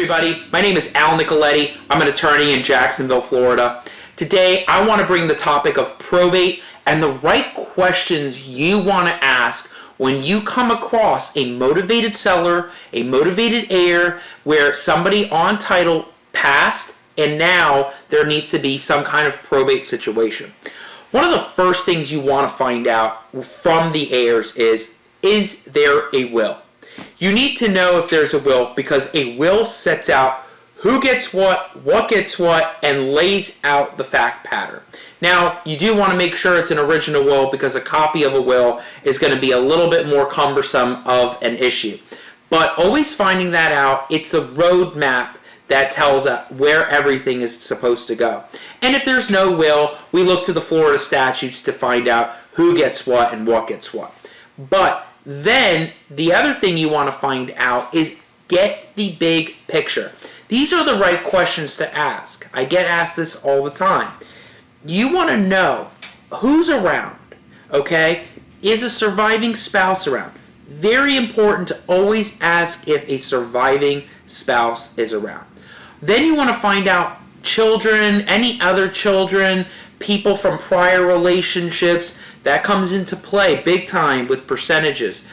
everybody. My name is Al Nicoletti. I'm an attorney in Jacksonville, Florida. Today, I want to bring the topic of probate and the right questions you want to ask when you come across a motivated seller, a motivated heir, where somebody on title passed and now there needs to be some kind of probate situation. One of the first things you want to find out from the heirs is there a will? You need to know if there's a will because a will sets out who gets what gets what, and lays out the fact pattern. Now, you do want to make sure it's an original will because a copy of a will is going to be a little bit more cumbersome of an issue. But always finding that out, it's a roadmap that tells where everything is supposed to go. And if there's no will, we look to the Florida statutes to find out who gets what and what gets what. But then the other thing you want to find out is get the big picture. These are the right questions to ask. I get asked this all the time. You want to know who's around, okay? Is a surviving spouse around? Very important to always ask if a surviving spouse is around. Then you want to find out children, any other children, people from prior relationships. That comes into play big time with percentages.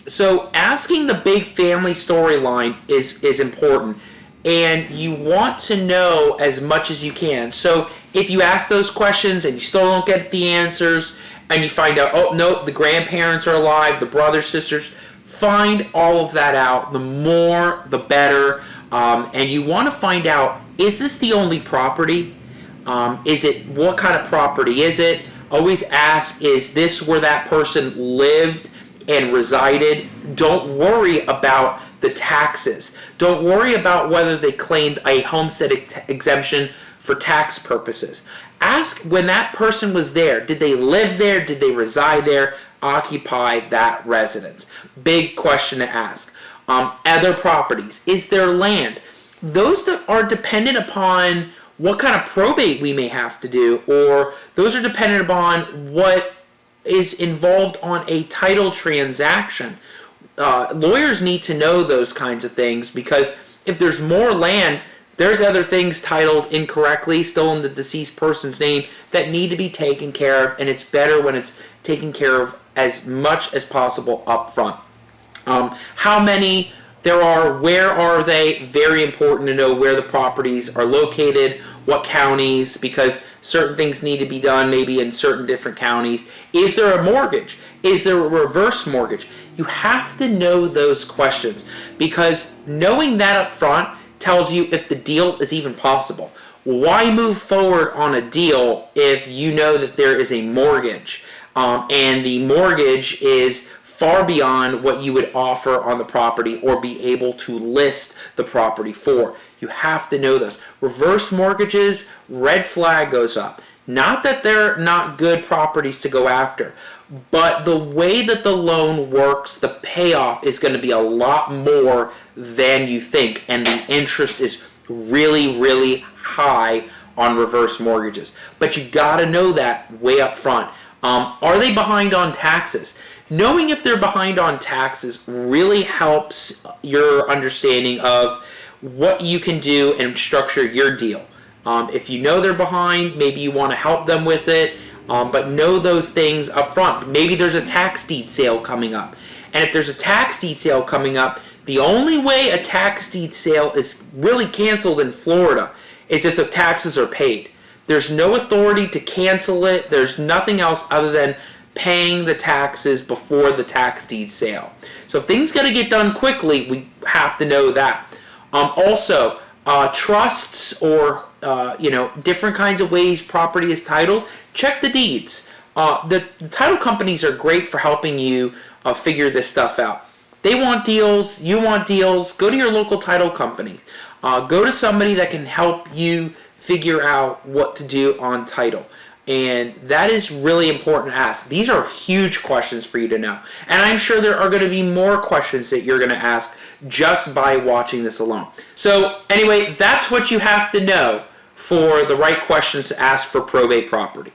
So asking the big family storyline is important. And you want to know as much as you can. So if you ask those questions and you still don't get the answers, and you find out, oh, no, the grandparents are alive, the brothers, sisters, find all of that out. The more, the better. And you want to find out, is this the only property? What kind of property is it? Always ask, is this where that person lived and resided? Don't worry about the taxes. Don't worry about whether they claimed a homestead exemption for tax purposes. Ask when that person was there. Did they live there? Did they reside there? Occupy that residence. Big question to ask. Other properties. Is there land? Those that are dependent upon what kind of probate we may have to do, or those are dependent upon what is involved on a title transaction. Lawyers need to know those kinds of things because if there's more land, there's other things titled incorrectly, still in the deceased person's name, that need to be taken care of, and it's better when it's taken care of as much as possible up front. How many there are, where are they? Very important to know where the properties are located, what counties, because certain things need to be done maybe in certain different counties. Is there a mortgage? Is there a reverse mortgage? You have to know those questions because knowing that up front tells you if the deal is even possible. Why move forward on a deal if you know that there is a mortgage and the mortgage is far beyond what you would offer on the property or be able to list the property for? You have to know those. Reverse mortgages, red flag goes up. Not that they're not good properties to go after, but the way that the loan works, the payoff is going to be a lot more than you think, and the interest is really, really high on reverse mortgages. But you got to know that way up front. Are they behind on taxes? Knowing if they're behind on taxes really helps your understanding of what you can do and structure your deal. If you know they're behind, maybe you want to help them with it, but know those things up front. Maybe there's a tax deed sale coming up. And if there's a tax deed sale coming up, the only way a tax deed sale is really canceled in Florida is if the taxes are paid. There's no authority to cancel it. There's nothing else other than paying the taxes before the tax deed sale. So if things got to get done quickly, we have to know that. Also, trusts or different kinds of ways property is titled, check the deeds. The title companies are great for helping you figure this stuff out. They want deals, you want deals, go to your local title company. Go to somebody that can help you figure out what to do on title. And that is really important to ask. These are huge questions for you to know. And I'm sure there are going to be more questions that you're going to ask just by watching this alone. So anyway, that's what you have to know for the right questions to ask for probate property.